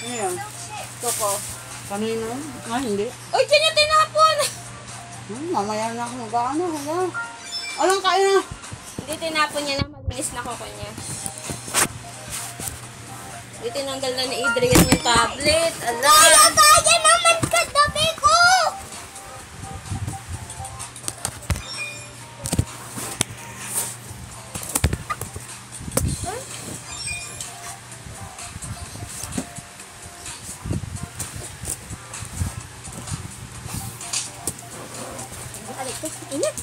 Ano yan? Toko. Kanina? Ah, hindi. Uy, dyan yung tinapon! Mamaya na ako mag-ano. Anong kain na? Hindi tinapon niya na malinis na kuko niya. Hindi tinanggal na ni Adrian yung tablet. Ala! Kaya naman katabi ko! Init.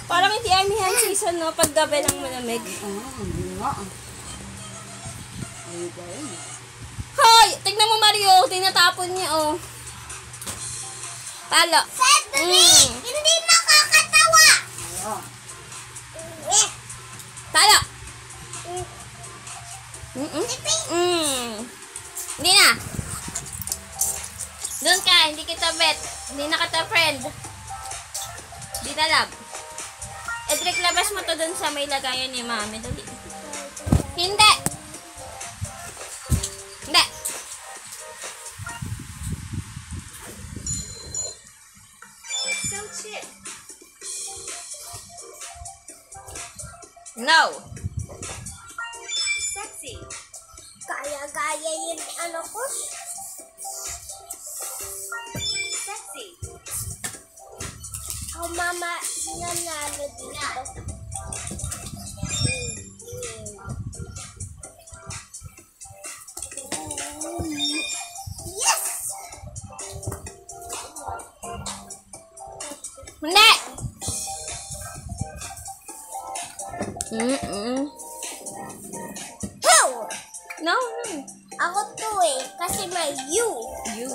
Parang hindi amihan season, no? Pag gabi ng malamig. Hindi nga. Ay, dahil. Hoy! Tignan mo, Mario. Tinatapon niya, oh. Talo. Cedric! Hindi makakatawa! Talo. Hindi na. Doon ka. Hindi kita bet. Hindi na kita friend. Hindi na love. Edric, labas mo to doon sa may lagayan ni Mami. Dali. Hindi. Hindi. No. Sexy. Gaya-gaya yung ano ko. Sexy. Oh, mama, nanalo dito. Yes! Hindi. How? No. Ako to eh, kasi may you. You.